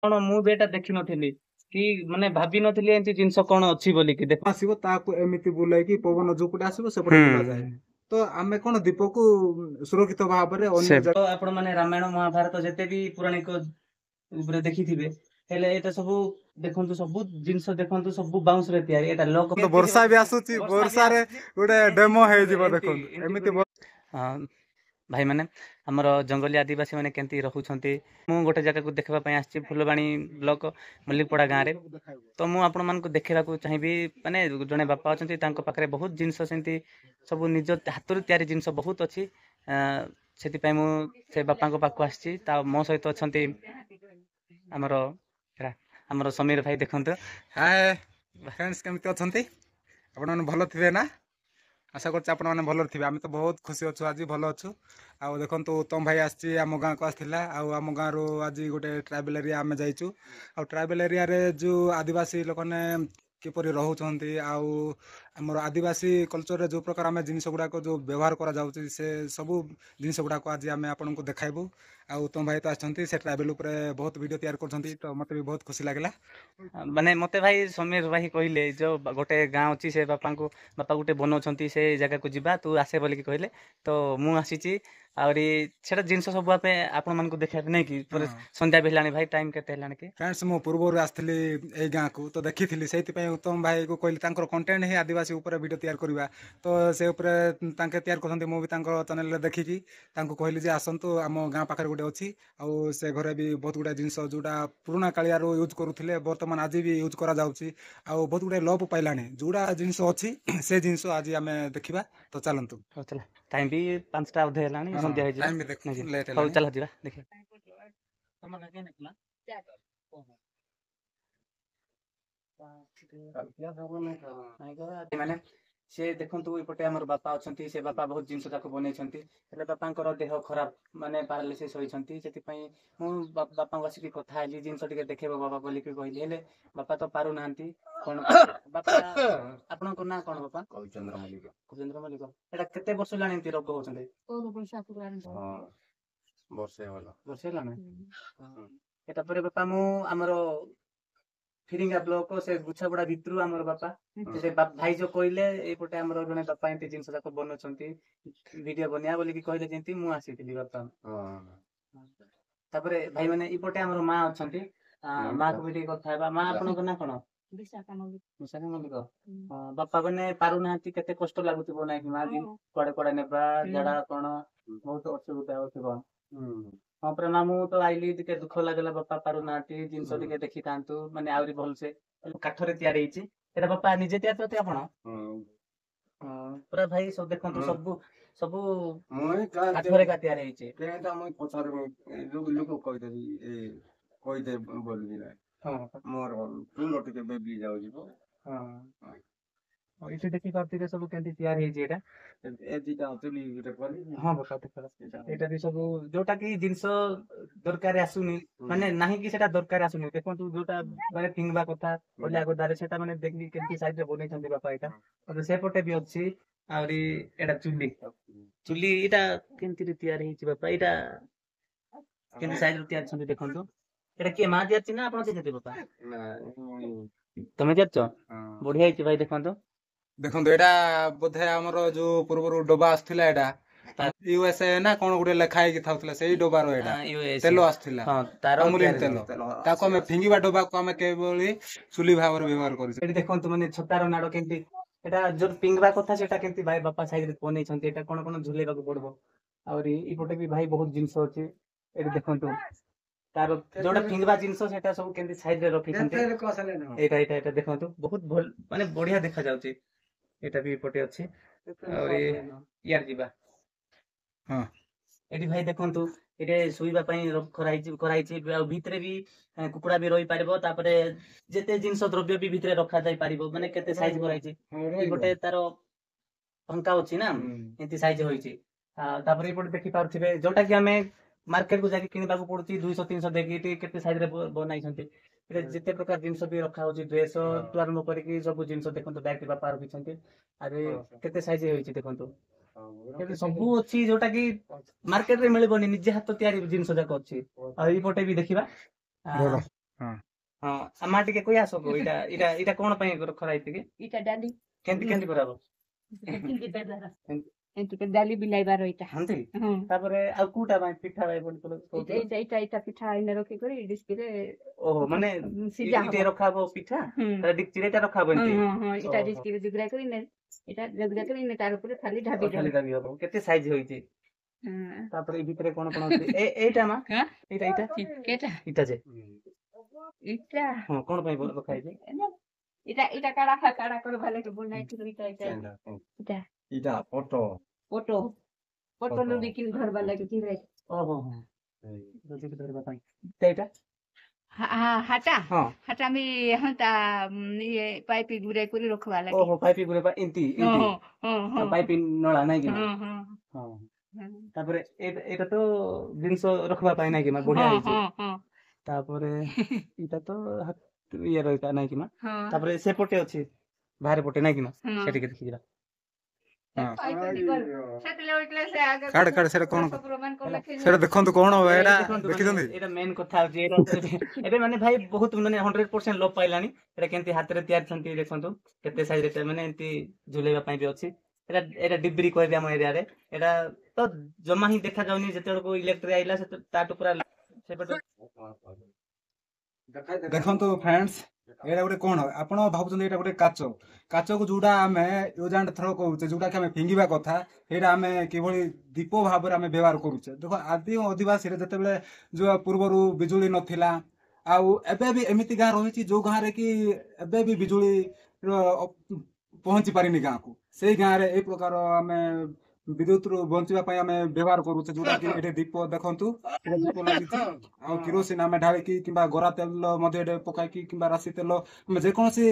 କଣ ମୁଁ ବି ଏଟା ଦେଖିନଥିଲି କି ମାନେ ଭାବି ନଥିଲି ଏମିତି ଜିନିଷ କଣ ଅଛି ବୋଲିକି ଦେଖ ଆସିବ ତାକୁ ଏମିତି ବୁଲେଇକି ପବନ ଯୋଉପଟେ ଆସିବ ସେପଟେ ବୁଲାଯାଏ। ତ ଆମେ କଣ ଦୀପକୁ ସୁରକ୍ଷିତ ଭାବରେ ଅନ୍ୟ ଆପଣ ମାନେ ରାମାୟଣ ମହାଭାରତ ଯେତେ ବି ପୌରାଣିକ ଉପରେ ଦେଖିଥିବେ ହେଲେ ଏଇଟା ସବୁ ଦେଖନ୍ତୁ ସବୁ ଜିନିଷ ଦେଖନ୍ତୁ ସବୁ ବାଉଁଶରେ ତିଆରି ଏଇଟା ଲୋକ ବର୍ଷା ବି ଆସୁଛି ବର୍ଷାରେ ଗୋଟେ ଡେମୋ ହେଇଯିବ ଦେଖନ୍ତୁ ଏମିତି ଭାଇ ମାନେ ଆମର ଜଙ୍ଗଲୀ ଆଦିବାସୀ ମାନେ କେମିତି ରହୁଛନ୍ତି। ମୁଁ ଗୋଟେ ଜାଗାକୁ ଦେଖିବା ପାଇଁ ଆସିଛି ଫୁଲବାଣୀ ବ୍ଲକ ମଲ୍ଲିକପଡ଼ା ଗାଁରେ। ତ ମୁଁ ଆପଣମାନଙ୍କୁ ଦେଖେଇବାକୁ ଚାହିଁବି ମାନେ ଜଣେ ବାପା ଅଛନ୍ତି ତାଙ୍କ ପାଖରେ ବହୁତ ଜିନିଷ ସେମିତି ସବୁ ନିଜ ହାତରୁ ତିଆରି ଜିନିଷ ବହୁତ ଅଛି। ସେଥିପାଇଁ ମୁଁ ସେ ବାପାଙ୍କ ପାଖକୁ ଆସିଛି ତା ମୋ ସହିତ ଅଛନ୍ତି ଆମର ସମୀର ଭାଇ ଦେଖନ୍ତୁ। ହାଏ ଫ୍ରେଣ୍ଡସ୍ କେମିତି ଅଛନ୍ତି ଆପଣମାନେ ଭଲ ଥିବେ ନା ଆଶା କରୁଛି ଆପଣମାନେ ଭଲରେ ଥିବେ। ଆମେ ତ ବହୁତ ଖୁସି ଅଛୁ ଆଜି ଭଲ ଅଛୁ। ଆଉ ଦେଖନ୍ତୁ ଉତ୍ତମ ଭାଇ ଆସିଛି ଆମ ଗାଁକୁ ଆସିଥିଲା ଆଉ ଆମ ଗାଁରୁ ଆଜି ଗୋଟେ ଟ୍ରାଇବାଲ୍ ଏରିଆ ଆମେ ଯାଇଛୁ। ଆଉ ଟ୍ରାଇବାଲ୍ ଏରିଆରେ ଯେଉଁ ଆଦିବାସୀ ଲୋକମାନେ କିପରି ରହୁଛନ୍ତି ଆଉ ଆମର ଆଦିବାସୀ କଲଚରରେ ଯେଉଁ ପ୍ରକାର ଆମେ ଜିନିଷ ଗୁଡ଼ାକ ଯେଉଁ ବ୍ୟବହାର କରାଯାଉଛି ସେ ସବୁ ଜିନିଷ ଗୁଡ଼ାକ ଆଜି ଆମେ ଆପଣଙ୍କୁ ଦେଖାଇବୁ। ଆଉ ଉତ୍ତମ ଭାଇ ତ ଆସିଛନ୍ତି ସେ ଟ୍ରାଇବେଲ୍ ଉପରେ ବହୁତ ଭିଡ଼ିଓ ତିଆରି କରୁଛନ୍ତି ତ ମୋତେ ବି ବହୁତ ଖୁସି ଲାଗିଲା। ମାନେ ମତେ ଭାଇ ସମୀର ଭାଇ କହିଲେ ଯୋଉ ଗୋଟେ ଗାଁ ଅଛି ସେ ବାପା ଗୋଟେ ବନଉଛନ୍ତି ସେ ଜାଗାକୁ ଯିବା ତୁ ଆସେ ବୋଲିକି କହିଲେ ତ ମୁଁ ଆସିଛି। ଆହୁରି ସେଟା ଜିନିଷ ସବୁ ଆପଣ ମାନଙ୍କୁ ଦେଖିବାକୁ ନାଇଁ କି ସନ୍ଧ୍ୟା ବି ହେଲାଣି ଭାଇ ଟାଇମ୍ କେତେ ହେଲାଣି କି? ଫ୍ରେଣ୍ଡସ୍ ମୁଁ ପୂର୍ବରୁ ଆସିଥିଲି ଏଇ ଗାଁକୁ ତ ଦେଖିଥିଲି ସେଇଥିପାଇଁ ଉତ୍ତମ ଭାଇକୁ କହିଲି ତାଙ୍କର କଣ୍ଟେଣ୍ଟ ହିଁ ଆଦିବାସୀ ଉପରେ ଭିଡ଼ିଓ ତିଆରି କରିବା। ତ ସେ ଉପରେ ତାଙ୍କେ ତିଆରି କରୁଛନ୍ତି ମୁଁ ବି ତାଙ୍କ ଚ୍ୟାନେଲରେ ଦେଖିକି ତାଙ୍କୁ କହିଲି ଯେ ଆସନ୍ତୁ ଆମ ଗାଁ ପାଖରେ ଗୋଟେ ଅଛି ଆଉ ସେ ଘରେ ବି ବହୁତ ଗୁଡ଼ାଏ ଜିନିଷ ଯେଉଁଟା ପୁରୁଣା କାଳିଆରୁ ୟୁଜ୍ କରୁଥିଲେ ବର୍ତ୍ତମାନ ଆଜି ବି ୟୁଜ୍ କରାଯାଉଛି ଆଉ ବହୁତ ଗୁଡ଼ାଏ ଲୋପ ପାଇଲାଣି ଯେଉଁଟା ଜିନିଷ ଅଛି ସେ ଜିନିଷ ଆଜି ଆମେ ଦେଖିବା ତ ଚାଲନ୍ତୁ। ଟାଇମ୍ ବି 5ଟା ଅଧେ ହେଲାଣି ସନ୍ଧ୍ୟା ଟାଇମ୍ ବି ହେଇଯିବ ଲେଟ୍ ହଉ ହେଲାଣି। ଚାଲ ଯିବା ଦେଖିବା। ମାନେ ସେ ଦେଖନ୍ତୁ ଏପଟେ ଆମର ବାପା ଅଛନ୍ତି ସେ ବାପା ବହୁତ ଜିନିଷ ତାକୁ ବନେଇଛନ୍ତି ହେଲେ ବାପାଙ୍କର ଦେହ ଖରାପ ମାନେ ପାରାଲିସିସ୍ ହୋଇଛନ୍ତି। ସେଥିପାଇଁ ମୁଁ ବାପାଙ୍କୁ ଆସିକି କଥା ହେଲି ଜିନିଷ ଟିକେ ଦେଖେଇବ ବାବା ବୋଲିକି କହିଲି ହେଲେ ବାପା ତ ପାରୁନାହାନ୍ତି। କଣ ବାପା ଆପଣଙ୍କ ନାଁ କଣ ବାପା? କବିଚନ୍ଦ୍ର ମଲ୍ଲିକ। କବିଚନ୍ଦ୍ର ମଲ୍ଲିକ। ଏଇଟା କେତେ ବର୍ଷ ହେଲାଣି ଏମିତି ରୋଗ ହଉଛନ୍ତି? ବର୍ଷେ ହେଲା। ବର୍ଷେ ହେଲାଣି। ଏଟା ପରେ ବାପା ମୁଁ ଆମର ଫିରିଙ୍ଗା ବ୍ଲକ ସେ ଗୁଛାପଡା ଭିତରୁ ଆମର ବାପା ସେ ଭାଇ ଯୋଉ କହିଲେ ଏଇପଟେ ଆମର ଜଣେ ବାପା ଏମିତି ଜିନିଷ ଯାକ ବନଉଛନ୍ତି ଭିଡିଓ ବନେଇବା ବୋଲିକି କହିଲେ ଯେମିତି ମୁଁ ଆସିଥିଲି ବାପା। ତାପରେ ଭାଇ ମାନେ ଏଇପଟେ ଆମର ମା ଅଛନ୍ତି ମା କୁ ବି ଟିକେ କଥା ହେବା। ମା ଆପଣଙ୍କ ନାଁ କଣ? ବିଶାଖା ମଲ୍ଲିକ। ବାପା ମାନେ ପାରୁନାହାନ୍ତି କେତେ କଷ୍ଟ ଲାଗୁଥିବ ନାଇଁକି ମା କୁଆଡେ କୁଆଡେ ନେବା ଝାଡା କଣ ବହୁତ ଅସୁବିଧା ହଉଥିବ। ହଁ ପରା ମା ମୁଁ ତ ଆଇଲି ଟିକେ ଦୁଃଖ ଲାଗିଲା ବାପା ପାରୁନାହାନ୍ତି ଜିନିଷ ଟିକେ ଦେଖିଥାନ୍ତୁ ମାନେ ଆହୁରି ଭଲସେ କାଠରେ ତିଆରି ହେଇଛି ସେଇଟା ବାପା ନିଜେ ତିଆରି କରିଛନ୍ତି ଆପଣ? ପୁରା ଭାଇ ସବୁ ଦେଖନ୍ତୁ ସବୁ ସବୁ କାଠରେ ଏକା ତିଆରି ହେଇଛି। ଲୋକ କହିଦେବି କହିଦେ ବୋଲିକି ମୋର ଚୁଲ ଟିକେ ବେବି ଯାଉଛି। ଏଇଠି ଦେଖି ପାରୁଥିବେ ସବୁ କେମିତି ତିଆରି ହେଇଛି ଏଇଟା। ଏ ଦିଟା ଚୁଲି ଗୋଟେ ହଁ ବାପା ଏଇଟା ବି ସବୁ ଯୋଉଟା କି ଜିନିଷ ଦରକାର ଆସୁନି ମାନେ ନାହିଁ କି ସେଟା ଦରକାର ଆସୁନି ଦେଖନ୍ତୁ ଯୋଉଟା ମାନେ ଫିଙ୍ଗିବା କଥା ଅଳିଆ ଗଦାରେ ସେଟା ମାନେ ଦେଖିକି କେମିତି ସାଇଜରେ ବନେଇଛନ୍ତି ବାପା ଏଇଟା ସେପଟେ ବି ଅଛି। ଆହୁରି ଏଇଟା ଚୁଲି ଏଇଟା କେମିତି ତିଆରି ହେଇଛି ବାପା ଏଇଟା କେମିତି ସାଇଜରେ ତିଆରି କରିଛନ୍ତି ଦେଖନ୍ତୁ। ଏଇଟା କିଏ ମା ତିଆରିଛି ନା ଆପଣ ତିଆରିଛନ୍ତି ବାପା? ତମେ ତିଆରିଛ? ବଢିଆ ହେଇଛି ଭାଇ ଦେଖନ୍ତୁ। ଦେଖନ୍ତୁ ଏଇଟା ବୋଧେ ଆମର ଯୋଉ ପୂର୍ବରୁ ଡବା ଆସୁଥିଲା ଏଇଟା USA ନା କଣ ଗୋଟେ ଲେଖା ହେଇକି ଥାଉଥିଲା ସେଇ ଡବାର ଏଇଟା ତେଲ ଆସୁଥିଲା ତାମୁଲିନ ତେଲ ତାକୁ ଆମେ ଫିଙ୍ଗିବା ଡବାକୁ ଆମେ କିଭଳି ଚୁଲି ଭାବରେ ବ୍ୟବହାର କରୁଛୁ। ଏଠି ଦେଖନ୍ତୁ ମାନେ ଛତାର ନାଡ କେମିତି ଏଟା ଯୋଉ ପିଙ୍ଗିବା କଥା ସେଟା କେମିତି ଭାଇ ବାପା ସାଇଜରେ ବନେଇଛନ୍ତି ଏଟା କଣ କଣ ଝୁଲେଇବାକୁ ପଡିବ। ଆହୁରି ଏଇପଟେ ବି ଭାଇ ବହୁତ ଜିନିଷ ଅଛି ଏଠି ଦେଖନ୍ତୁ ତାର ଯୋଉଟା ଫିଙ୍ଗିବା ଜିନିଷ ସେଇଟା ସବୁ କେମିତି ସାଇଜରେ ରଖିଛନ୍ତି। ଏଇଟା ଦେଖନ୍ତୁ ବହୁତ ଭଲ ମାନେ ବଢିଆ ଦେଖା ଯାଉଛି। ଏଇଟା ବି ଏପଟେ ଅଛି ଆହୁରି ଇଆଡେ ଯିବା। ହଁ ଏଠି ଭାଇ ଦେଖନ୍ତୁ ଏଠି ଶୋଇବା ପାଇଁ କରାହେଇଛି ଆଉ ଭିତରେ ବି କୁକୁଡା ବି ରହିପାରିବ ତାପରେ ଯେତେ ଜିନିଷ ଦ୍ରବ୍ୟ ବି ଭିତରେ ରଖାଯାଇ ପାରିବ ମାନେ କେତେ ସାଇଜ କରାହେଇଛି ଗୋଟେ ତାର ଟଙ୍କା ଅଛି ନା ଏମିତି ସାଇଜ ହୋଇଛି। ତାପରେ ଏଇପଟେ ଦେଖିପାରୁଥିବେ ଯୋଉଟା କି ଆମେ ମାର୍କେଟ କୁ ଯାଇକି କିଣିବାକୁ ପଡୁଛି 200-300 ଦେଇକି କେତେ ସାଇଜରେ ବନାଇଛନ୍ତି। ଯେତେ ପ୍ରକାର ଜିନିଷ ବି ରଖା ହଉଛି ଡ୍ରେସ ଠୁ ଆରମ୍ଭ କରିକି ସବୁ ଜିନିଷ ଦେଖନ୍ତୁ ବ୍ୟାଗରେ ବାପା ରଖିଛନ୍ତି। ଆରେ କେତେ ସାଇଜ ହେଇଛି ଦେଖନ୍ତୁ ସବୁ ଅଛି ଯୋଉଟା କି ମାର୍କେଟ ରେ ମିଳିବନି ନିଜେ ହାତ ତିଆରି ଜିନିଷ ଯାକ ଅଛି। ଆଉ ଏଇପଟେ ବି ଦେଖିବା ହଁ ହଁ ମା ଟିକେ କହି ଆସ ଗୋ ଏଇଟା ଏଇଟା ଏଇଟା କଣ ପାଇଁ ରଖା ହେଇଛି କି ଏଇଟା ଡାଲି କେମିତି କେମିତି କରାହବ ଏମିତି ଡାଲି ବିଲାଇବାର ଏଇଟା ହନ୍ତି ହଁ ତାପରେ ଆଉ କୋଉଟା ପାଇଁ ପିଠା ପାଇଁ ବୋଲି କହୁଥିଲ ଏଇଟା ପିଠା ଏଇନେ ରଖିକରି ଡିସ୍କିରେ ଓହୋ ମାନେ ସିଝା ଏଇଠି ହବ ରଖା ହବ ପିଠା ହୁଁ ଡିକ୍ଚିରେ ଏଟା ରଖା ହବ ହଁ ଏମିତି ହଁ ହଁ ଏଇଟା ଓହୋ। ଡିସ୍କିରେ ଦୁଗୁରା କରି ଏଇଟା ଦୁଗୁରା କରି ତାର ଉପରେ ଖାଲି ଢାବି ଖାଲି ଦେବ ଦାବି ହବ କେତେ ସାଇଜ ହୋଇଛି ହଁ ତାପରେ ଏଇ ଭିତରେ କଣ କଣ ଅଛି ଏଇଟା ମା ହଁ ଏଇଟା ଏଇଟା ଏଇଟା ଏଇଟା ଯେ ଏଇଟା ହଁ କଣ ପାଇଁ ରଖା ହେଇଛି ଏଇଟା କାଢା କରବା ଲାଗି ବନାଇଥିଲୁ ଏଇଟା ଇଟା ପଟ ପଟୋ ପଟୋ ବିକିରି ଧରବା ଲାଗି ଥିବେ ଓହୋ ହଁ ରୋଷେଇ ଧରିବା ପାଇଁ ଏଇଟା ହାଟା ହଁ ହାଟା ବି ହନ୍ତା ଇଏ ପାଇପ୍ ଗୁରାଇ କରି ରଖବା ଲାଗି ଓହୋ ପାଇପି ଗୁରେ ଏମିତି ହଁ ଏମିତି ହଁ ହଁ ପାଇପି ନଳା ନାଇଁ କି ମା ହଁ ହଁ ହଁ ହଁ ତାପରେ ଏଇଟା ତ ଜିନିଷ ରଖିବା ପାଇଁ ନାଇଁ କି ମା ବଢିଆ ହଁ ହେଇଛି ହଁ ହଁ ତାପରେ ଏଇଟା ତ ଇଏ ରହିଲା ନାଇଁ କି ମା ହଁ ତାପରେ ସେପଟେ ଅଛି ବାହାରେ ପଟେ ନାଇଁ କି ମା ହଁ ସେଠିକି ଦେଖିଯିବା ହଁ କାଢ କାଢ କାଢ ସେଇଟା କଣ ସେଇଟା ଦେଖନ୍ତୁ କଣ ହବ ଏଇଟା ଦେଖନ୍ତୁ ମାନେ ଦେଖିଛନ୍ତି ଏଇଟା ମେନ୍ କଥା ହଉଛି ଏବେ ମାନେ ଭାଇ ବହୁତ ମାନେ 100% ଲୋପ ପାଇଲାଣି ଏଇଟା କେମିତି ହାତରେ ତିଆରି ଛନ୍ତି ଦେଖନ୍ତୁ କେତେ ସାଇଜ ମାନେ ଏମିତି ଝୁଲେଇବା ପାଇଁ ବି ଅଛି ଏଇଟା ଏଇଟା ଡିବ୍ରି କହିବେ ଆମ ଏରିଆରେ ଏଇଟା ତ ଜମା ହିଁ ଦେଖା ଯାଉନି ଯେତେବେଳକୁ ଇଲେକ୍ଟ୍ରି ଆଇଲା ତାଠୁ ପୁରା ସେପଟେ ଦେଖନ୍ତୁ ଫ୍ରେଣ୍ଡସ୍ ଏଇଟା ଗୋଟେ କଣ ଆପଣ ଭାବୁଛନ୍ତି ଏଇଟା ଗୋଟେ କାଚ କାଚକୁ ଯୋଉଟା ଆମେ ୟୁଜ୍ ଆଣ୍ଡ ଥ୍ରୋ କହୁଛେ ଯୋଉଟା କି ଆମେ ଫିଙ୍ଗିବା କଥା ସେଇଟା ଆମେ କିଭଳି ଦୀପ ଭାବରେ ଆମେ ବ୍ୟବହାର କରୁଛେ ଦେଖ ଆଦି ଅଧିବାସୀରେ ଯେତେବେଳେ ଯୋଉ ପୂର୍ବରୁ ବିଜୁଳି ନଥିଲା ଆଉ ଏବେ ବି ଏମିତି ଗାଁ ରହିଛି ଯୋଉ ଗାଁରେ କି ଏବେ ବି ବିଜୁଳିର ପହଞ୍ଚି ପାରିନି ଗାଁକୁ ସେଇ ଗାଁରେ ଏଇ ପ୍ରକାର ଆମେ ବିଦ୍ୟୁତରୁ ବଞ୍ଚିବା ପାଇଁ ଆମେ ବ୍ୟବହାର କରୁଛେ ଯୋଉଟା କି ଏଠି ଦୀପ ଦେଖନ୍ତୁ ଏଠି ଦୀପ ଲାଗିଛି ଆଉ କିରୋସିନ ଆମେ ଢାଳିକି କିମ୍ବା ଗରା ତେଲ ମଧ୍ୟ ଏଠି ପକାଇକି କିମ୍ବା ରାଶି ତେଲ ଆମେ ଯେକୌଣସି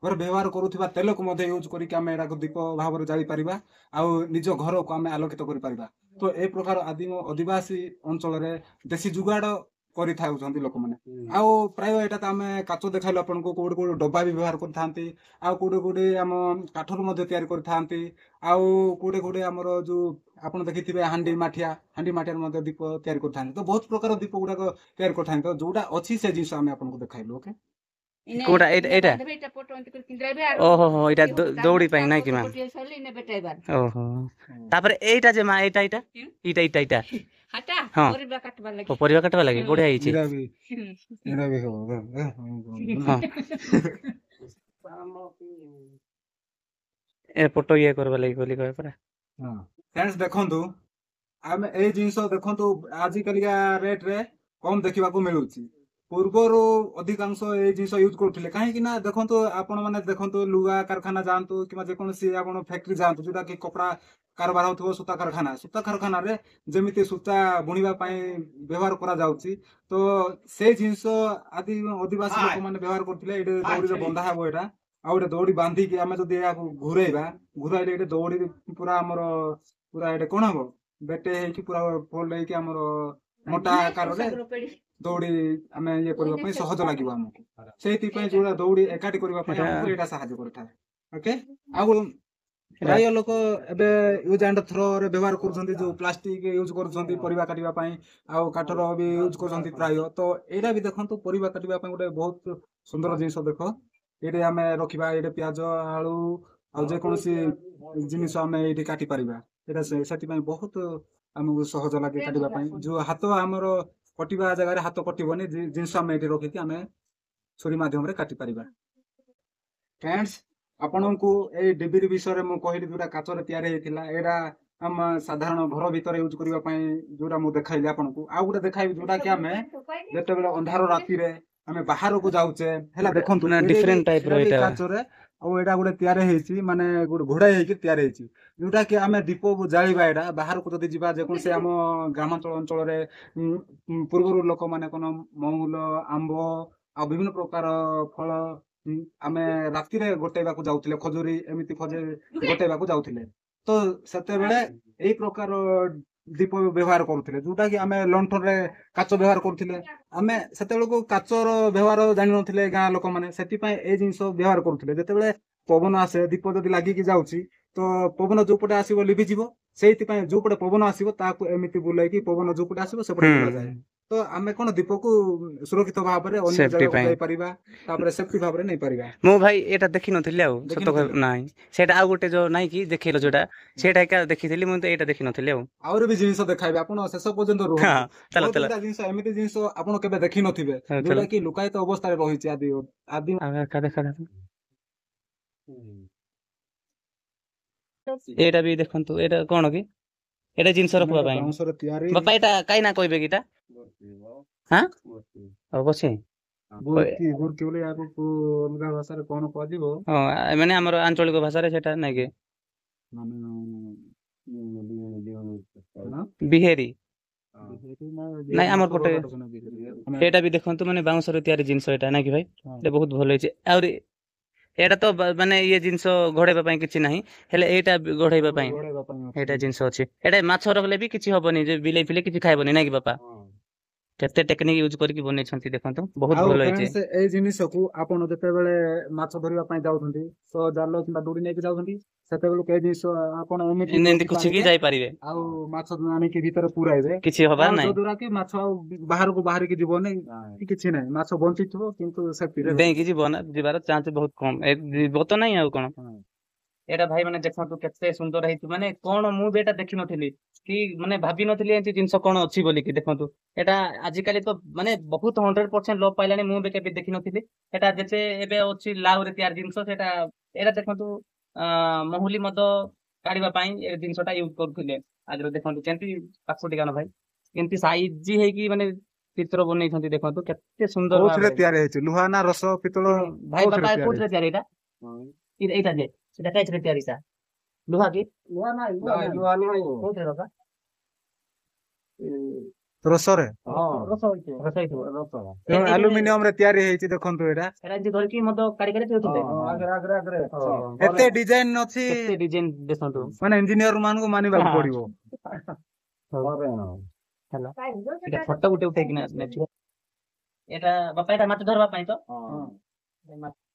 ଘରେ ବ୍ୟବହାର କରୁଥିବା ତେଲକୁ ମଧ୍ୟ ୟୁଜ୍ କରିକି ଆମେ ଏଟାକୁ ଦୀପ ଭାବରେ ଜାଳିପାରିବା ଆଉ ନିଜ ଘରକୁ ଆମେ ଆଲୋକିତ କରିପାରିବା ତ ଏ ପ୍ରକାର ଆଦିମ ଅଧିବାସୀ ଅଞ୍ଚଳରେ ଦେଶୀ ଯୁଗାଡ଼ କରିଥାଉଛନ୍ତି ଲୋକମାନେ ଆଉ ପ୍ରାୟ ଏଇଟା ତ ଆମେ କାଚ ଦେଖାଇଲୁ ଆପଣଙ୍କୁ କୋଉଠି କୋଉଠି ଡବା ବି ବ୍ୟବହାର କରିଥାନ୍ତି ଆଉ କୋଉଠି କୋଉଠି ଆମ କାଠରୁ ମଧ୍ୟ ତିଆରି କରିଥାନ୍ତି ଆଉ କୋଉଠି କୋଉଠି ଆମର ଯୋଉ ଆପଣ ଦେଖିଥିବେ ହାଣ୍ଡି ମାଠିଆରେ ମଧ୍ୟ ଦୀପ ତିଆରି କରିଥାନ୍ତି ତ ବହୁତ ପ୍ରକାର ଦୀପ ଗୁଡାକ ତିଆରି କରିଥାନ୍ତି ତ ଯୋଉଟା ଅଛି ସେ ଜିନିଷ ଆମେ ଆପଣଙ୍କୁ ଦେଖାଇଲୁ ଓକେ କୋଉଟା ଏଇଟା ଓହୋ ହୋ ଏଇଟା ଦୌଡି ପାଇଁ ନାଇଁ କି ମା ଓହୋ ତାପରେ ଏଇଟା ଯେ ମା ଏଇଟା ଏଇଟା ଏଇଟା ଏଇଟା ଏଇଟା ହଁ ପରିବା କାଟବା ଲାଗି ବଢିଆ ହେଇଛି ଏଇଟା ବି ହବ ହଁ ଏ ଫଟୋ ଇଏ କରିବା ଲାଗି ବୋଲି କହେ ପରା ଫ୍ରେଣ୍ଡସ୍ ଦେଖନ୍ତୁ ଆମେ ଏଇ ଜିନିଷ ଦେଖନ୍ତୁ ଆଜିକାଲିକା ରେଟରେ କମ ଦେଖିବାକୁ ମିଳୁଛି ପୂର୍ବରୁ ଅଧିକାଂଶ ଏଇ ଜିନିଷ ୟୁଜ୍ କରୁଥିଲେ କାହିଁକି ନା ଦେଖନ୍ତୁ ଆପଣ ମାନେ ଦେଖନ୍ତୁ ଲୁଗା କାରଖାନା ଯାଆନ୍ତୁ କିମ୍ବା ଯେକୌଣସି ଆପଣ ଫ୍ୟାକ୍ଟ୍ରି ଯାଆନ୍ତୁ ଯୋଉଟା କି କପଡା କାରବାର ହଉଥିବ ସୂତା କାରଖାନାରେ ଯେମିତି ସୂତା ବୁଣିବା ପାଇଁ ବ୍ୟବହାର କରାଯାଉଛି ତ ସେଇ ଜିନିଷ ଆଦି ଅଧିବାସୀ ଲୋକମାନେ ବ୍ୟବହାର କରୁଥିଲେ ଏଇଠି ଦଉଡିରେ ବନ୍ଧା ହେବ ଏଇଟା ଆଉ ଗୋଟେ ଦଉଡି ବାନ୍ଧିକି ଆମେ ଯଦି ଏହାକୁ ଘୁରାଇଲେ ଏଇଠି ଦଉଡି ପୁରା ଆମର ପୁରା ଏଇଟା କଣ ହବ ବେଟେ ହେଇକି ପୁରା ଫୋଲ୍ଡ ହେଇକି ଆମର ମୋଟା ଆକାରରେ ଦୌଡି ଆମେ ଇଏ କରିବା ପାଇଁ ସହଜ ଲାଗିବ ଆମକୁ ସେଇଥିପାଇଁ ଯୋଉଟା ଦୌଡି ଏକାଠି କରିବା ପାଇଁ ଆମକୁ ଏଇଟା ସାହାଯ୍ୟ କରିଥାଏ ଓକେ ଆଉ ପ୍ରାୟ ଲୋକ ଏବେ ୟୁଜ୍ ଆଣ୍ଡ ଥ୍ରୋରେ ବ୍ୟବହାର କରୁଛନ୍ତି ଯୋଉ ପ୍ଲାଷ୍ଟିକ ୟୁଜ୍ କରୁଛନ୍ତି ପରିବା କାଟିବା ପାଇଁ ଆଉ କାଠର ବି ୟୁଜ୍ କରୁଛନ୍ତି ପ୍ରାୟ ତ ଏଇଟା ବି ଦେଖନ୍ତୁ ପରିବା କାଟିବା ପାଇଁ ଗୋଟେ ବହୁତ ସୁନ୍ଦର ଜିନିଷ ଦେଖ ଏଇଠି ଆମେ ରଖିବା ଏଇଠି ପିଆଜ ଆଳୁ ଆଉ ଯେକୌଣସି ଜିନିଷ ଆମେ ଏଇଠି କାଟି ପାରିବା ଏଇଟା ସେଥିପାଇଁ ବହୁତ ଆମକୁ ସହଜ ଲାଗେ କାଟିବା ପାଇଁ ଯୋଉ ହାତ ଆମର କଟିବା ଜାଗାରେ ହାତ କଟିବନି ଜିନିଷ ଆମେ ଏଠି ରଖିକି ଆମେ ଛୁରୀ ମାଧ୍ୟମରେ କାଟି ପାରିବା ଫ୍ରେଣ୍ଡସ୍ ଆପଣଙ୍କୁ ଏଇ ଡିବିରି ବିଷୟରେ ମୁଁ କହିଲି ଯୋଉଟା କାଚରେ ତିଆରି ହେଇଥିଲା ଏଇଟା ଆମ ସାଧାରଣ ଘର ଭିତରେ ୟୁଜ୍ କରିବା ପାଇଁ ଯୋଉଟା ମୁଁ ଦେଖାଇଲି ଆପଣଙ୍କୁ ଆଉ ଗୋଟେ ଦେଖାଇବି ଯୋଉଟା କି ଆମେ ଯେତେବେଳେ ଅନ୍ଧାର ରାତିରେ ଆମେ ବାହାରକୁ ଯାଉଛେ ହେଲା ଦେଖନ୍ତୁ ଡିଫରେଣ୍ଟ ଟାଇପ ର ଏଇଟା କାଚରେ ଆଉ ଏଇଟା ଗୋଟେ ତିଆରି ହେଇଛି ମାନେ ଗୋଟେ ଘୋଡାଇ ହେଇକି ତିଆରି ହେଇଛି ଯୋଉଟା କି ଆମେ ଦୀପ ଜାଳିବା ଏଇଟା ବାହାରକୁ ଯଦି ଯିବା ଯେକୌଣସି ଆମ ଗ୍ରାମାଞ୍ଚଳ ଅଞ୍ଚଳରେ ପୂର୍ବରୁ ଲୋକମାନେ କଣ ମହୁଲ ଆମ୍ବ ଆଉ ବିଭିନ୍ନ ପ୍ରକାର ଫଳ ଆମେ ରାତିରେ ଗୋଟେଇବାକୁ ଯାଉଥିଲେ ଖଜୁରୀ ଏମିତି ଗୋଟେଇବାକୁ ଯାଉଥିଲେ ତ ସେତେବେଳେ ଏଇ ପ୍ରକାର ଦୀପ ବ୍ୟବହାର କରୁଥିଲେ ଯୋଉଟା କି ଆମେ ଲଣ୍ଠନରେ କାଚ ବ୍ୟବହାର କରୁଥିଲେ ଆମେ ସେତେବେଳକୁ କାଚର ବ୍ୟବହାର ଜାଣିନଥିଲେ ଗାଁ ଲୋକମାନେ ସେଥିପାଇଁ ଏଇ ଜିନିଷ ବ୍ୟବହାର କରୁଥିଲେ ଯେତେବେଳେ ପବନ ଆସେ ଦୀପ ଯଦି ଲାଗିକି ଯାଉଛି ତ ପବନ ଯୋଉପଟେ ଆସିବ ଲିଭିଯିବ ସେଇଥିପାଇଁ ଯୋଉପଟେ ପବନ ଆସିବ ତାକୁ ଏମିତି ବୁଲେଇକି ପବନ ଯୋଉପଟେ ଆସିବ ସେପଟେ ବୁଲାଯାଏ ତ ଆମେ କଣ ଦୀପକୁ ସୁରକ୍ଷିତ ଭାବରେ ଅନ୍ୟ Safety ଜାଗାକୁ ପାଇଁ। ଯାଇପାରିବା ତାପରେ ସେଫ୍ଟି ଭାବରେ ନେଇପାରିବା। ମୁଁ ଭାଇ ଏଇଟା ଦେଖିନଥିଲି ଆଉ ସତ ଦେଖିନଥିଲ? ନାଇଁ ସେଇଟା ଆଉ ଗୋଟେ ଯୋଉ ନାଇଁ କି ଦେଖେଇଲ ଯୋଉଟା ସେଇଟା ଏକା ଦେଖିଥିଲି ମୁଁ ତ ଏଇଟା ଦେଖିନଥିଲି ଆଉ ଆହୁରି ବି ଜିନିଷ ଦେଖାଇବେ ଆପଣ ଶେଷ ପର୍ଯ୍ୟନ୍ତ ରୁହନ୍ତୁ। ହଁ, ଚାଲ ବହୁତ ଚାଲ ଗୁଡା ଜିନିଷ ଏମିତି ଜିନିଷ ଆପଣ କେବେ ଦେଖିନଥିବେ ହଉ, ଚାଲ ଯୋଉଟା କି ଲୁକାୟିତ ଅବସ୍ଥାରେ ରହିଛି ଆଦି ଆଦି ଦେଖା ଦେଖା ଦେଖା। ଏଇଟା ବି ଦେଖନ୍ତୁ ଏଇଟା କଣ କି ଏଇଟା ଜିନିଷ ରଖିବା ପାଇଁ ବାଉଁଶର ତିଆରି ବାପା ଏଇଟା କାଇଁ ନା କହିବେ କି ଏଇଟା ହାଁ ହଉ ବସି ବୁର୍କି ବୁର୍କି ବୋଲି ଆଗକୁ ଅଲଗା ଭାଷାରେ କଣ କୁହାଯିବ ହଁ ମାନେ ଆମର ଆଞ୍ଚଳିକ ଭାଷାରେ ସେଟା ନାଇଁ କି ମାନେ ବିହେରୀ ନାଇଁ ଆମର ପଟେ ମାନେ ସେଇଟା ବି ଦେଖନ୍ତୁ ମାନେ ବାଉଁଶରେ ତିଆରି ଜିନିଷ ଏଇଟା ନାଇଁ କି ଭାଇ ଏଇଟା ବହୁତ ଭଲ ହେଇଛି ଆହୁରି ଏଇଟା ତ ମାନେ ଇଏ ଜିନିଷ ଘୋଡେଇବା ପାଇଁ କିଛି ନାହିଁ ହେଲେ ଏଇଟା ଘୋଡେଇବା ପାଇଁ ଘୋଡେଇବା ପାଇଁ ଅଛି। ଏଇଟା ଜିନିଷ ଅଛି ଏଇଟା ମାଛ ରଖିଲେ ବି କିଛି ହବନି ଯେ ବିଲେଇ ଫିଲେଇ କିଛି ଖାଇବନି ନାଇଁ କି ବାପା କେତେ ଟେକ୍ନିକ ୟୁଜ କରିକି ବନେଇଛନ୍ତି ଦେଖନ୍ତୁ ବହୁତ ଆଉ ଭଲ ହେଇଛି ଫ୍ରେଣ୍ଡସ୍ ଏଇ ଜିନିଷକୁ ଆପଣ ଯେତେବେଳେ ମାଛ ଧରିବା ପାଇଁ ଯାଉଛନ୍ତି ତ ଜାଲ କିମ୍ବା ଦୂଡ଼ି ନେଇକି ଯାଉଛନ୍ତି ସେତେବେଳକୁ ଏଇ ଜିନିଷ ଆପଣ ଏମିତି ଏମିତି ଖୁସିକି ରଖିପାରିବେ ଯାଇପାରିବେ ଆଉ ମାଛ ଆଣିକି ଭିତରେ ପୁରାଇବେ କିଛି ହବାର ଆଉ ନାହିଁ ଯଦ୍ୱାରା କି ମାଛ ଆଉ ବାହାରକୁ ବାହାରିକି ଯିବନି କିଛି ନାହିଁ ମାଛ ବଞ୍ଚିଥିବ କିନ୍ତୁ ସେଫ୍ଟିରେ ଡେଇଁକି ଯିବ ନା ଯିବାର ଚାନ୍ସ ବହୁତ କମ ଯିବ ତ ନାଇଁ ଆଉ କଣ ଏଇଟା ଭାଇ ମାନେ ଦେଖନ୍ତୁ କେତେ ସୁନ୍ଦର ହେଇଛି ମାନେ କଣ ମୁଁ ବି ଏଇଟା ଦେଖିନଥିଲି କି ମାନେ ଭାବିନଥିଲି ଏମିତି ଜିନିଷ କଣ ଅଛି ବୋଲିକି ଦେଖନ୍ତୁ ଏଟା ଆଜିକାଲି ତ ମାନେ ବହୁତ 100% ଲୋପ ପାଇଲାଣି ମୁଁ ବି କେବେ ଦେଖିନଥିଲି ଏଟା ଯେତେ ଏବେ ଅଛି ଲାଉରେ ତିଆରି ଜିନିଷ ସେଟା ଏଇଟା ଦେଖନ୍ତୁ ମହୁଲି ମଦ କାଢିବା ପାଇଁ ଏ ଜିନିଷଟା ୟୁଜ କରୁଥିଲେ ଆଜିର ଦେଖନ୍ତୁ କେମିତି ପାଖକୁ ଗାନ ଭାଇ କେମିତି ସାଇଜ ହେଇକି ମାନେ ଚିତ୍ର ବନେଇଛନ୍ତି ଦେଖନ୍ତୁ କେତେ ସୁନ୍ଦର କୋଉଥିରେ ଭାବରେ ତିଆରି ହେଇଛି ଲୁହା ନା ରସ ପିତ୍ତଳ ଭାଇ କୋଉଥିରେ ବାପା ତିଆରି କୋଉଥିରେ ତିଆରି ଏଇଟା ଏଇଟା ଯେ ସେଟା କାଇଥିରେ ତିଆରି ତା ଲୁହା କି କୋଉଥିରେ ବାପା ରସରେ ରସ ହେଇଥିବ ଆଲୁମିନିୟମ ରେ ତିଆରି ହେଇଛି ଦେଖନ୍ତୁ ଏଇଟା ଏଟା ଏମିତି ଧରିକି ମଦ କାଢି କାଢି ପିଉଥିଲେ ଏତେ ଡିଜାଇନ ଅଛି କେତେ ଡିଜାଇନ ଦେଖନ୍ତୁ ମାନେ ଇଞ୍ଜିନିୟର ମାନଙ୍କୁ ମାନିବାକୁ ହଁ। ପଡିବ ହେଲା ଏଇଟା ଫଟୋ ଗୋଟେ ଉଠେଇକିନା ନେଇଥିବ ଏଇଟା ବାପା ଏଇଟା ମାଛ ଧରବା ପାଇଁ ତ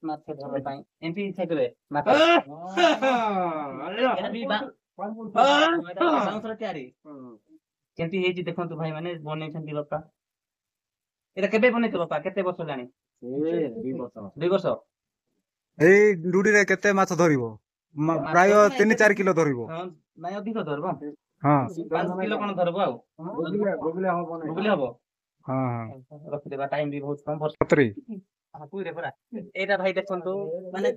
ମାଛ ଧରବା ପାଇଁ ଏମିତି ଖାଇଦେବେ ମାଛ ଏଇଟା ବି ବାଉଁଶର ତିଆରି କେମିତି ହେଇଛି ଦେଖନ୍ତୁ ଭାଇ ମାନେ ବନେଇଛନ୍ତି ବାପା ଏଇଟା କେବେ ବନେଇଛ ବାପା କେତେ ବର୍ଷ ହେଲାଣି 2 ବର୍ଷ ଏଇ ରୁଡିରେ କେତେ ମାଛ ଧରିବ ପ୍ରାୟ 3-4 କିଲୋ ଧରିବ ହଁ ନାଇଁ ଅଧିକ ଧରବ ହଁ 5 କିଲୋ କଣ ଧରବ ଆଉ ବୁଝିଲେ ହବ ହଁ ରଖିଦେବା ଟାଇମ ବି ବହୁତ କମ ସତୁରି ପୁରୀରେ ପରା ଏଇଟା ଭାଇ ଦେଖନ୍ତୁ ମାନେ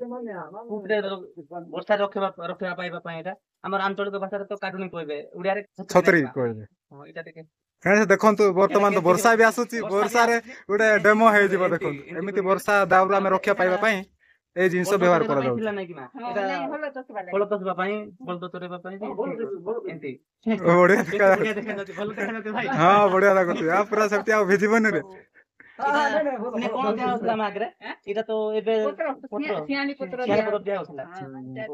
ବର୍ଷା ରଖିବା ପାଇବା ପାଇଁ ଏଇଟା ଆମର ଆଞ୍ଚଳିକ ଭାଷାରେ ତ କାଢୁନି କହିବେ ଓଡିଆରେ ଛତରି କହିଲେ ହଁ ଏଇଟା ଟିକେ ଦେଖନ୍ତୁ ବର୍ତ୍ତମାନ ତ କେମିତି ବର୍ଷା ବି ହଉଛି? ଆସୁଛି ବର୍ଷା ବି ବର୍ଷାରେ ଆସୁଛି। ଗୋଟେ ଏମିତି ଡେମୋ ବି ହେଇଯିବ ଏମିତି ଦେଖନ୍ତୁ ଏମିତି ଏମିତି ବି ବର୍ଷା ଦାଉରୁ ଆମେ ତାପରେ ରକ୍ଷା ପାଇବା ଏଇଟା ପାଇଁ ଏଇ ଜିନିଷ ବଳଦ ବ୍ୟବହାର ଚରେଇବା ପାଇଁ କରାଯାଉଛି ଥିଲା ନାଇଁ କି ମା ଏଇଟା ବଳଦ ଚରେଇବା ପାଇଁ ବଳଦ ଚରେଇବା ପାଇଁ ଏମିତି ବଢିଆ କେତେ ଦେଖା ବଢିଆ ଦେଖାଯାଉଛି ଭଲ ଦେଖାଯାଉଛି ଭାଇ ହଁ ବଢିଆ ଲାଗୁଛି ଆଉ ପୁରା ସେମିତି ଆଉ ଭିଜିବନି ରେ ଏଇଟା ମାନେ କଣ ଦିଆ ହଉଥିଲା ଆମ ଆଗରେ ଏଇଟା ତ ଏବେ ଶିଆଳି ପତ୍ର ଶିଆଳି ପତ୍ର ଦିଆ ହଉଥିଲା ଦିଆ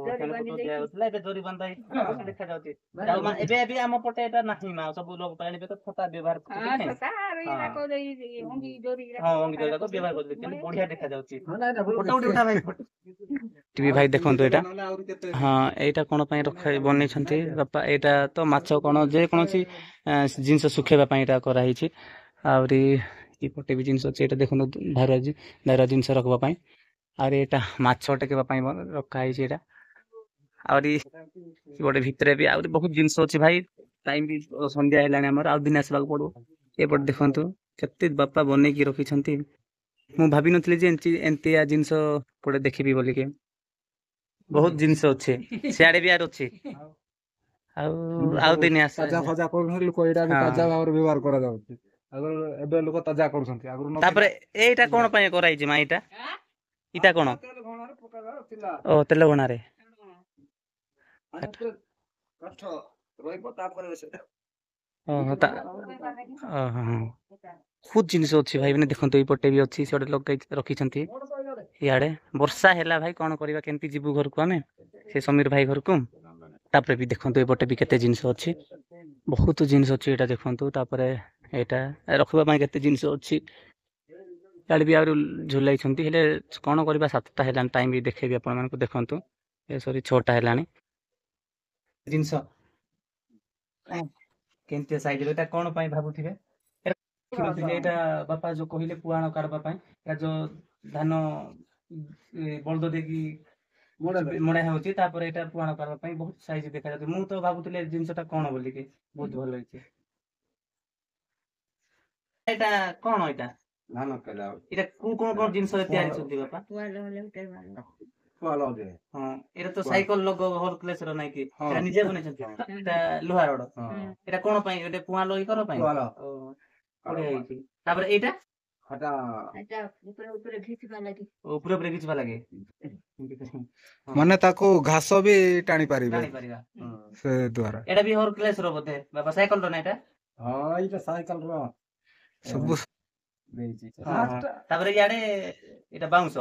ଦିଆହଉଥିଲା ଏବେ ଜରି ବାନ୍ଧା ହେଇକି ଦେଖାଯାଉଛି ଆଉ ଏବେ ଏବେ ଆମ ପଟେ ଏଟା ନାହିଁ ମା ସବୁ ଲୋକ ପାଣି ତ ଛତା ବ୍ୟବହାର କରୁଛନ୍ତି ହଁ ଅଙ୍ଗି ଜରି ଯାକ ବ୍ୟବହାର କରୁଛନ୍ତି କିନ୍ତୁ ବଢିଆ ଦେଖାଯାଉଛି ଫଟୋ ଗୋଟେ ଉଠା ଭାଇ ଟିଭି ଭାଇ ଦେଖନ୍ତୁ ଏଇଟା ହଁ ଏଇଟା କଣ ପାଇଁ ରଖା ବନେଇଛନ୍ତି ବାପା ଏଇଟା ତ ମାଛ କଣ ଯେ କୌଣସି ଜିନିଷ ଶୁଖେଇବା ପାଇଁ ଏଇଟା କରାହେଇଛି ଆହୁରି ଏପଟେ ବି ଜିନିଷ ଅଛି ଏଇଟା ଦେଖନ୍ତୁ ଧାରା ଜିନିଷ ରଖିବା ପାଇଁ ଆହୁରି ଏଇଟା ମାଛ ଟେକିବା ପାଇଁ ରଖା ହେଇଛି ଏଇଟା ଆହୁରି ଗୋଟେ ଭିତରେ ବି ଆହୁରି ବହୁତ ଜିନିଷ ଅଛି ଭାଇ ଟାଇମ ବି ସନ୍ଧ୍ୟା ହେଲାଣି ଆମର ଆଉ ଦିନ ଆସିବାକୁ ପଡିବ ଏପଟେ ଦେଖନ୍ତୁ କେତେ ବାପା ବନେଇକି ରଖିଛନ୍ତି ମୁଁ ଭାବିନଥିଲି ଯେ ଏମିତିଆ ଜିନିଷ ଗୋଟେ ଦେଖିବି ବୋଲିକି ବହୁତ ଜିନିଷ ଅଛି ସିଆଡେ ବି ଆର ଅଛି ଆଉ ଦିନେ ଆସ ତାଜା ଫଜା କରୁଛନ୍ତି ଲୋକ ଏଇଟା ବି ତାଜା ଭାବରେ ବ୍ୟବହାର କରାଯାଉଛି ଆଗରୁ ଏବେ ଲୋକ ତାଜା କରୁଛନ୍ତି ଆଗରୁ ତାପରେ ଏଇଟା କଣ ପାଇଁ କରାହେଇଛି ମା ଏଇଟା କଣ ଓ ତେଲ ଭଣାରେ ଓହୋ ବହୁତ ଜିନିଷ ଅଛି ଭାଇ ମାନେ ଦେଖନ୍ତୁ ଏଇପଟେ ବି ଅଛି ସେ ଗୋଟେ ଲଗେଇ ରଖିଛନ୍ତି ଇଆଡେ ବର୍ଷା ହେଲା ଭାଇ କଣ କରିବା କେମିତି ଯିବୁ ଘରକୁ ଆମେ ସେ ସମୀର ଭାଇ ଘରକୁ ତାପରେ ବି ଦେଖନ୍ତୁ ଏପଟେ ବି କେତେ ଜିନିଷ ଅଛି ବହୁତ ଜିନିଷ ଅଛି ଏଇଟା ଦେଖନ୍ତୁ ତାପରେ ଏଇଟା ରଖିବା ପାଇଁ କେତେ ଜିନିଷ ଅଛି ଇଆଡେ ବି ଆହୁରି ଝୁଲାଇଛନ୍ତି ହେଲେ କଣ କରିବା 7ଟା ହେଲାଣି ଟାଇମ ବି ଦେଖେଇବି ଆପଣମାନଙ୍କୁ ଦେଖନ୍ତୁ ଏ ସରି 6ଟା ହେଲାଣି ଜିନିଷ କେମିତି ସାଇଜ ଏଟା କଣ ପାଇଁ ଭାବୁଥିବେ ଦେଖିନଥିଲି ଏଇଟା ବାପା ଯୋଉ କହିଲେ ପୁଆଣ କାଢବା ପାଇଁ ଏଇଟା ଯୋଉ ଧାନ ବଳଦ ଦେଇକି ମଡା ହେଉଛି ତାପରେ ଏଇଟା ପୁଆଣ କାଢବା ପାଇଁ ବହୁତ ସାଇଜ ଦେଖାଯାଉଛି। ମୁଁ ତ ଭାବୁଥିଲି ଏ ଜିନିଷଟା କଣ ବୋଲିକି। ବହୁତ ଭଲ ହେଇଛି। ଏଇଟା କଣ ଏଇଟା ଧାନ କେଲା ଏଇଟା କଣ ଜିନିଷରେ ତିଆରି କରୁଛନ୍ତି ବାପା? ଭଲ ଦେ ହଁ ଏଇଟା ତ ସାଇକେଲ ଲୋକ ହୋଲକ୍ଲେସ ର ନାଇଁ କି ହଁ। ଏଇଟା ନିଜେ ବନେଇଛନ୍ତି ଏଇଟା ଲୁହା ରଡ ଏଇଟା କଣ ପାଇଁ ଏଇଟା ପୁଆ ଲଇ କର ପାଇଁ ଭଲ। ବଢିଆ ହେଇଛି। ତାପରେ ଏଇଟା ହେଟା ଉପରେ ଉପରେ ଘିଚିବା ଲାଗେ ମାନେ ତାକୁ ଘାସ ବି ଟାଣି ପାରିବେ ଜାଣିପାରିବା। ସେ ଦ୍ୱାରା ଏଇଟା ବି ହୋଲକ୍ଲେସ ର ବୋଧେ ବାପା ସାଇକେଲ ର ନା ଏଇଟା? ହଁ ଏଇଟା ସାଇକେଲ ର ସବୁ ଦେଇଛି ତାପରେ ଇଆଡେ ଏଇଟା ବାଉଁଶ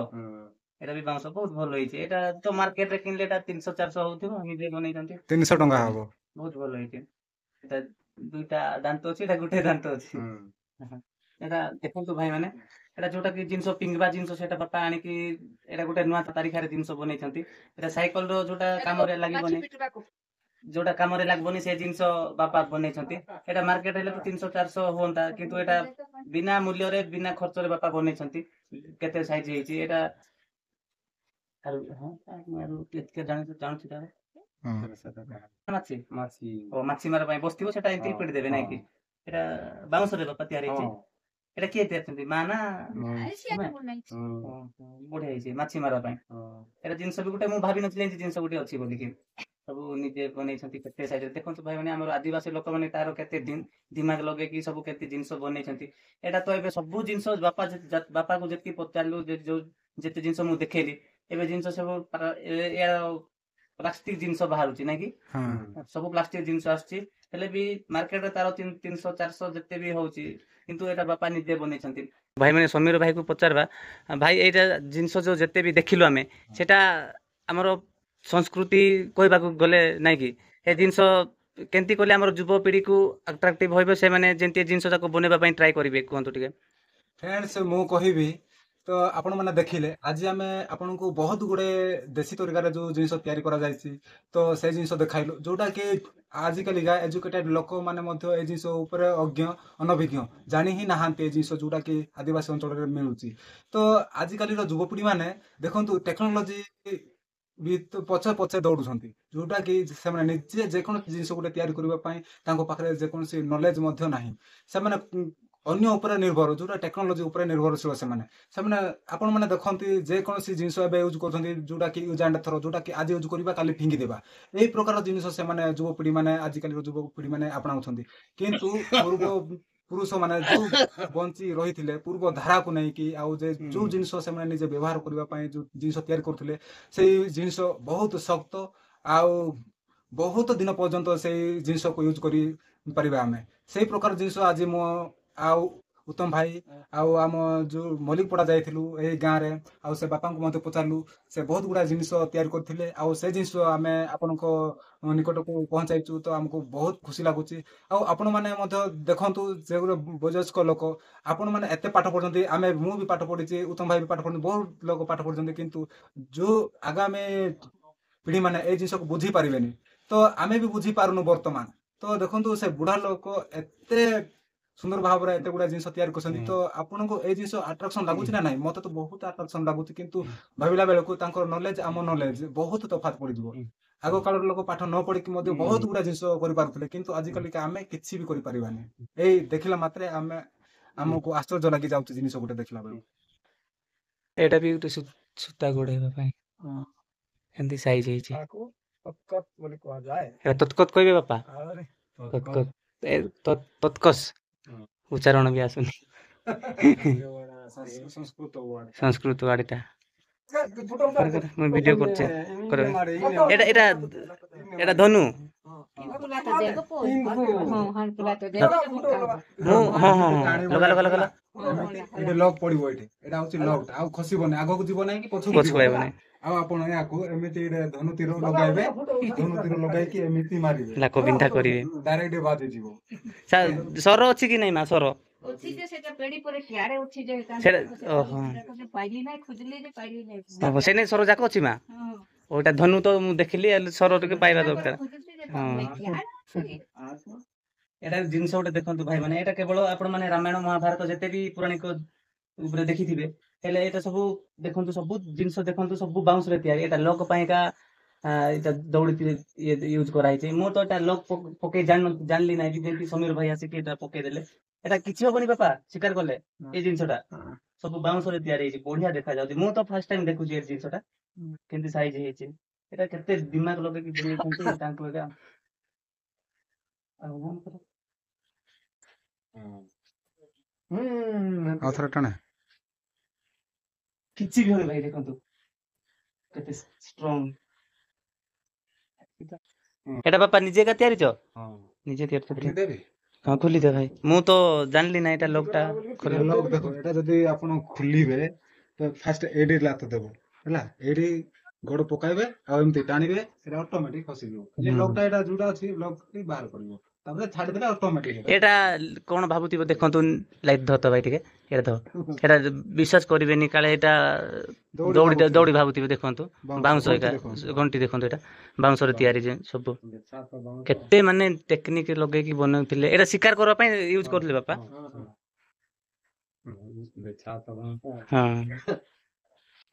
ଏଇଟା ବି ବାଉଁଶ ବହୁତ ଭଲ ହେଇଛି। ଏଇଟା ତ ମାର୍କେଟ ରେ କିଣିଲେ ଏଇଟା 300-400 ହଉଥିବ ନିଜେ ବନେଇଛନ୍ତି 300 ଟଙ୍କା ହବ। ବହୁତ ଭଲ ହେଇଛି। ଏଇଟା ଦୁଇଟା ଦାନ୍ତ ଅଛି ଏଇଟା ଗୋଟେ ଦାନ୍ତ ଅଛି। ଏଇଟା ଦେଖନ୍ତୁ ଭାଇ ମାନେ ଏଇଟା ଯୋଉଟା କି ଜିନିଷ ପିଙ୍ଗିବା ଜିନିଷ ସେଟା ବାପା ଆଣିକି ଏଇଟା ଗୋଟେ ନୂଆ ତାରିଖରେ ଜିନିଷ ବନେଇଛନ୍ତି। ଏଇଟା ସାଇକେଲ ର ଯୋଉଟା କାମରେ ଲାଗିବନି ଯୋଉଟା କାମରେ ଲାଗିବନି ସେ ଜିନିଷ ବାପା ବନେଇଛନ୍ତି। ଏଇଟା ମାର୍କେଟ ହେଲେ ତ 300-400 ହୁଅନ୍ତା କିନ୍ତୁ ଏଇଟା ବିନା ମୂଲ୍ୟରେ ବିନା ଖର୍ଚ୍ଚରେ ବାପା ବନେଇଛନ୍ତି। କେତେ ସାଇଜ ହେଇଛି ଏଇଟା ଜାଣୁଛି ତାର ମାଛି ମାଛି ମାର ପାଇଁ ବସିଥିବ ସେଟା ଏମିତି ପିଟି ଦେବେ ନାଇଁ କି? ଏଟା ବାଉଁଶରେ ବାପା ତିଆରି ହେଇଛି। ଏଟା କିଏ ତିଆରିଛନ୍ତି ମା ନା ବଢିଆ ହେଇଛି ମାଛି ମାରିବା ପାଇଁ। ଏଟା ଜିନିଷ ବି ଗୋଟେ ମୁଁ ଭାବିନଥିଲି ଏମିତି ଜିନିଷ ଗୋଟେ ଅଛି ବୋଲିକି। ସବୁ ନିଜେ ବନେଇଛନ୍ତି କେତେ ସାଇଜରେ ଦେଖନ୍ତୁ ଭାଇ ମାନେ ଆମର ଆଦିବାସୀ ଲୋକମାନେ ତାର କେତେ ଦିମାଗ ଲଗେଇକି ସବୁ କେତେ ଜିନିଷ ବନେଇଛନ୍ତି। ଏଇଟା ତ ଏବେ ସବୁ ଜିନିଷ ବାପାକୁ ଯେତିକି ପଚାରିଲୁ ଯୋଉ ଯେତେ ଜିନିଷ ମୁଁ ଦେଖେଇଲି ଏବେ ଜିନିଷ ସବୁ ପ୍ଲାଷ୍ଟିକ ଜିନିଷ ବାହାରୁଛି ନାଇଁ କି? ସବୁ ପ୍ଲାଷ୍ଟିକ ଜିନିଷ ଆସୁଛି ହେଲେ ବି ମାର୍କେଟରେ ତାର 300-400 ଯେତେ ବି ହଉଛି କିନ୍ତୁ ଏଇଟା ବାପା ନିଜେ ବନେଇଛନ୍ତି। ଭାଇ ମାନେ ସମୀର ଭାଇ କୁ ପଚାରବା ଭାଇ ଏଇଟା ଜିନିଷ ଯୋଉ ଯେତେ ବି ଦେଖିଲୁ ଆମେ ସେଟା ଆମର ସଂସ୍କୃତି କହିବାକୁ ଗଲେ ନାଇଁ କି ଏ ଜିନିଷ କେମିତି କଲେ ଆମର ଯୁବପିଢିକୁ ଆଟ୍ରାକ୍ଟିଭ ହଇବ ସେମାନେ ଯେମିତି ଜିନିଷ ତାକୁ ବନେଇବା ପାଇଁ ଟ୍ରାଏ କରିବେ କୁହନ୍ତୁ ଟିକେ। ଫ୍ରେଣ୍ଡସ୍ ମୁଁ କହିବି ତ ଆପଣମାନେ ଦେଖିଲେ ଆଜି ଆମେ ଆପଣଙ୍କୁ ବହୁତ ଗୁଡ଼େ ଦେଶୀ ତରିକାରେ ଯେଉଁ ଜିନିଷ ତିଆରି କରାଯାଇଛି ତ ସେ ଜିନିଷ ଦେଖାଇଲୁ ଯେଉଁଟାକି ଆଜିକାଲିକା ଏଜୁକେଟେଡ୍ ଲୋକମାନେ ମଧ୍ୟ ଏ ଜିନିଷ ଉପରେ ଅନଭିଜ୍ଞ ଜାଣି ହିଁ ନାହାନ୍ତି ଏ ଜିନିଷ ଯେଉଁଟାକି ଆଦିବାସୀ ଅଞ୍ଚଳରେ ମିଳୁଛି। ତ ଆଜିକାଲିର ଯୁବପିଢ଼ିମାନେ ଦେଖନ୍ତୁ ଟେକ୍ନୋଲୋଜି ବି ପଛେ ପଛେ ଦୌଡୁଛନ୍ତି ଯୋଉଟା କି ସେମାନେ ନିଜେ ଯେକୌଣସି ଜିନିଷ ଗୋଟେ ତିଆରି କରିବା ପାଇଁ ତାଙ୍କ ପାଖରେ ଯେକୌଣସି ନଲେଜ ମଧ୍ୟ ନାହିଁ। ସେମାନେ ଅନ୍ୟ ଉପରେ ନିର୍ଭର ଯୋଉଟା ଟେକ୍ନୋଲୋଜି ଉପରେ ନିର୍ଭରଶୀଳ ସେମାନେ ଆପଣମାନେ ଦେଖନ୍ତି ଯେକୌଣସି ଜିନିଷ ଏବେ ୟୁଜ୍ କରୁଛନ୍ତି ଯୋଉଟା କି ୟୁଜ୍ ଆଣ୍ଡ ଥ୍ରୋ ଯୋଉଟା କି ଆଜି ୟୁଜ୍ କରିବା କାଲି ଫିଙ୍ଗିଦେବା ଏଇ ପ୍ରକାର ଜିନିଷ ସେମାନେ ଯୁବପିଢ଼ି ମାନେ ଆଜିକାଲିର ଯୁବପିଢ଼ି ମାନେ ଆପଣାଉଛନ୍ତି। କିନ୍ତୁ ପୂର୍ବ ପୁରୁଷ ମାନେ ଯୋଉ ବଞ୍ଚି ରହିଥିଲେ ପୂର୍ବ ଧାରାକୁ ନେଇକି ଆଉ ଯୋଉ ଜିନିଷ ସେମାନେ ନିଜେ ବ୍ୟବହାର କରିବା ପାଇଁ ଯୋଉ ଜିନିଷ ତିଆରି କରୁଥିଲେ ସେଇ ଜିନିଷ ବହୁତ ଶକ୍ତ ଆଉ ବହୁତ ଦିନ ପର୍ଯ୍ୟନ୍ତ ସେଇ ଜିନିଷକୁ ୟୁଜ୍ କରିପାରିବା ଆମେ ସେଇ ପ୍ରକାର ଜିନିଷ ଆଜି ମୁଁ ଆଉ ଉତ୍ତମ ଭାଇ ଆଉ ଆମ ଯୋଉ ମଲ୍ଲିକପଡ଼ା ଯାଇଥିଲୁ ଏଇ ଗାଁରେ ଆଉ ସେ ବାପାଙ୍କୁ ମଧ୍ୟ ପଚାରିଲୁ ସେ ବହୁତ ଗୁଡ଼ାଏ ଜିନିଷ ତିଆରି କରିଥିଲେ ଆଉ ସେ ଜିନିଷ ଆମେ ଆପଣଙ୍କ ନିକଟକୁ ପହଞ୍ଚାଇଛୁ ତ ଆମକୁ ବହୁତ ଖୁସି ଲାଗୁଛି। ଆଉ ଆପଣମାନେ ମଧ୍ୟ ଦେଖନ୍ତୁ ଯେ ଗୋଟେ ବୟସ୍କ ଲୋକ ଆପଣମାନେ ଏତେ ପାଠ ପଢୁଛନ୍ତି ମୁଁ ବି ପାଠ ପଢିଛି ଉତ୍ତମ ଭାଇ ବି ପାଠ ପଢୁଛନ୍ତି ବହୁତ ଲୋକ ପାଠ ପଢୁଛନ୍ତି କିନ୍ତୁ ଯୋଉ ଆଗାମୀ ପିଢି ମାନେ ଏଇ ଜିନିଷକୁ ବୁଝି ପାରିବେନି ତ ଆମେ ବି ବୁଝି ପାରୁନୁ ବର୍ତ୍ତମାନ। ତ ଦେଖନ୍ତୁ ସେ ବୁଢା ଲୋକ ଏତେ ସୁନ୍ଦର ଭାବରେ ଏତେ ଗୁଡା ଜିନିଷ ତିଆରି କରୁଛନ୍ତି ତ ଆପଣଙ୍କୁ ଏଇ ଜିନିଷ ଆଟ୍ରାକ୍ସନ ଲାଗୁଛି ନା ନାହିଁ? ମତେ ତ ବହୁତ ଆଟ୍ରାକ୍ସନ ଲାଗୁଛି କିନ୍ତୁ ଭାବିଲା ବେଳକୁ ତାଙ୍କର ନଲେଜ ଆମ ନଲେଜ ବହୁତ ତଫାତ ପଡିଯିବ। ଆଗ କାଳର ଲୋକ ପାଠ ନ ପଢିକି ମଧ୍ୟ ବହୁତ ଗୁଡା ଜିନିଷ କରିପାରୁଥିଲେ କିନ୍ତୁ ଆଜିକାଲିକା ଆମେ କିଛି ବି କରିପାରିବାନି। ଏଇ ଦେଖିଲା ମାତ୍ରେ ଆମକୁ ଆଶ୍ଚର୍ଯ୍ୟ ଲାଗି ଯାଉଛି ଜିନିଷ ଗୋଟେ ଦେଖିଲା ବେଳକୁ। ଏଇଟା ବି ଗୋଟେ ସୂତା ଘୋଡେଇବା ପାଇଁ ଏମିତି ସାଇଜ ହେଇଛି। ତତ୍କତ କହିବେ ବାପା ତତ୍କସ ଉଚ୍ଚାରଣ ବି ଆସୁନି ସଂସ୍କୃତ ୱାର୍ଡଟା ମୁଁ ଭିଡିଓ କରୁଛି ଏଇଟା ଧନୁ ଲଗା ଏଇଠି ଲକ୍ ପଡିବ ଏଇଟା ହଉଛି ଲକ୍ ଆଉ ଖସିବନି ଆଗକୁ ଯିବ ନାହିଁ କି ପଛକୁ ଯିବ ନାହିଁ। ଆଉ ଆପଣ ଏହାକୁ ଏମିତି ଧନୁ ତୀର ଲଗାଇବେ ଧନୁ ତୀର ଲଗାଇକି ଏମିତି ମାରିବେ ଲାକ ବିନ୍ଧା କରିବେ ଡାଇରେକ୍ଟ ବାଜିଯିବ। ସର ଅଛି କି ନାଇଁ ମା ସର? ସେନେ ସର ଯାକ ଅଛି ମା ଓଟା ଧନୁ ତ ମୁଁ ଦେଖିଲି ସର ଟିକେ ପାଇବା ଦରକାର। ହଁ ଏଟା ଜିନିଷ ଗୋଟେ ଦେଖନ୍ତୁ ଭାଇ ମାନେ ଏଟା କେବଳ ଆପଣ ମାନେ ରାମାୟଣ ମହାଭାରତ ଯେତେ ବି ପୌରାଣିକ ଉପରେ ଦେଖିଥିବେ ହେଲେ ଏଇଟା ସବୁ ଦେଖନ୍ତୁ ସବୁ ଜିନିଷ ଦେଖନ୍ତୁ ସବୁ ବାଉଁଶରେ ତିଆରି ଏଟା ଲକ୍ ପାଇଁକା ଏଇଟା ଦୌଡ଼ି ୟୁଜ କରାହେଇଛି ମୁଁ ତ ଏଟା ଲକ୍ ପକେଇ ଜାଣିଲି ନାହିଁ ବି ଯେମିତି ସମୀର ଭାଇ ଆସିକି ଏଟା ପକେଇଦେଲେ ଏଟା କିଛି ହବନି ବାପା ସ୍ୱୀକାର କଲେ ଏଇ ଜିନିଷଟା ସବୁ ବାଉଁଶରେ ତିଆରି ହେଇଛି ବଢିଆ ଦେଖାଯାଉଛି ମୁଁ ତ ଫାର୍ଷ୍ଟ ଟାଇମ ଦେଖୁଛି ଏ ଜିନିଷଟା କେମିତି ସାଇଜ ହେଇଛି ଏଟା କେତେ ଦିମାଗ ଲଗେଇକି ବନେଇଛନ୍ତି ତାଙ୍କୁ ଏକା ଆଉ କଣ କରିବା? ଆଉ ଥରେ ଟଣା କିଛି ବି ହଉନି ଭାଇ ଦେଖନ୍ତୁ କେତେ ଷ୍ଟ୍ରଙ୍ଗ ଏଟା ବାପା ନିଜେ ଏକା ତିଆରିଛ ନିଜେ ତିଆରି ଖୋଲିଦେବି ହଁ ଖୋଲିଦେ ଭାଇ ମୁଁ ତ ଜାଣିଲି ନା ଏଟା ଲକ୍ ଟା ଲକ୍ ଦେଖ ଏଟା ଯଦି ଆପଣ ଖୋଲିବେ ତ ଫାଷ୍ଟ ଏଇଠି ଲାତ ଦେବ ହେଲା ଏଇଠି ଗୋଡ ପକାଇବେ ଆଉ ଏମିତି ଟାଣିବେ ସେଟା ଅଟୋମେଟିକ ଖସିଯିବ ଖାଲି ଲକ୍ ଟା ଏଟା ଯୋଉଟା ଅଛି ଲକ୍ ବାହାର କରିବ ତାପରେ ଛାଡ଼ିଦେଲେ ଅଟୋମେଟିକ ଏଟା କଣ ଭାବୁଥିବ ଦେଖନ୍ତୁ ଲାଇଟ୍ ଧର ତ ଭାଇ ଟିକେ ଏଟା ଧର ଏଟା ବିଶ୍ୱାସ କରିବେନି କାଳେ ଏଟା ଦୌଡ଼ି ଭାବୁଥିବେ ଦେଖନ୍ତୁ ବାଉଁଶ ଏକା ଘଣ୍ଟି ଦେଖନ୍ତୁ ଏଟା ବାଉଁଶରେ ତିଆରି ଯେ ସବୁ କେତେ ମାନେ ଟେକ୍ନିକ ଲଗେଇକି ବନଉଥିଲେ ଏଟା ଶିକାର କରିବା ପାଇଁ ୟୁଜ କରୁଥିଲେ ବାପା ହଁ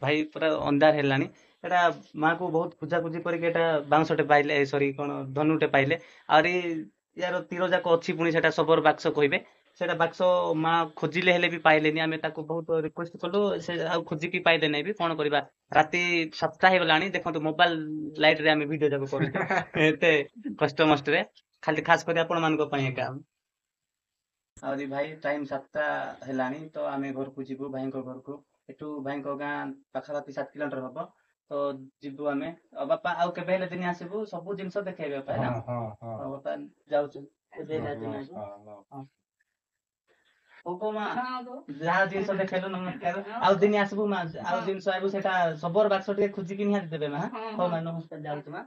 ଭାଇ ପୁରା ଅନ୍ଧାର ହେଲାଣି ଏଟା ମାକୁ ବହୁତ ଖୋଜାଖୋଜି କରିକି ଏଟା ବାଉଁଶଟେ ପାଇଲେ ସରି କଣ ଧନୁଟେ ପାଇଲେ ଆହୁରି ୟାର ତୀର ଯାକ ଅଛି ପୁଣି ସେଟା ସବର ବାକ୍ସ କହିବେ ସେଟା ବାକ୍ସ ମା ଖୋଜିଲେ ହେଲେ ବି ପାଇଲେନି ଆମେ ତାକୁ ବହୁତ ରିକ୍ୱେଷ୍ଟ କଲୁ ସେ ଆଉ ଖୋଜିକି ପାଇଲେ ନାହିଁ ବି କଣ କରିବା ରାତି 7ଟା ହେଇଗଲାଣି ଦେଖନ୍ତୁ ମୋବାଇଲ ଲାଇଟ ରେ ଆମେ ଭିଡିଓ ଯାକ କରୁଛୁ ଏତେ କଷ୍ଟ ମଷ୍ଟରେ ଖାଲି ଖାସ କରି ଆପଣ ମାନଙ୍କ ପାଇଁ ଏକା ଆହୁରି ଭାଇ ଟାଇମ 7ଟା ହେଲାଣି ତ ଆମେ ଘରକୁ ଯିବୁ ଭାଇଙ୍କ ଘରକୁ ଏଠୁ ଭାଇଙ୍କ ଗାଁ ପାଖାପାଖି 7 କିଲୋମିଟର ହବ ତ ଯିବୁ ଆମେ ଆଉ ବାପା ଆଉ କେବେ ହେଲେ ଦିନେ ଆସିବୁ ସବୁ ଜିନିଷ ଦେଖେଇବେ ବାପା ହେଲା ଆଉ ବାପା ଯାଉଛୁ ଏବେ ହେଲା ଦିନ ଆସିବୁ ହଉ କହ ମା ଯାହା ଜିନିଷ ଦେଖେଇଲୁ ନମସ୍କାର ଆଉ ଦିନେ ଆସିବୁ ମା ଆଉ ଜିନିଷ ଆଇବୁ ସେଟା ସବର ବାକ୍ସ ଟିକେ ଖୋଜିକି ନିହାତି ଦେବେ ମା ହଉ ମା ନମସ୍କାର ଯାଉଛୁ ମା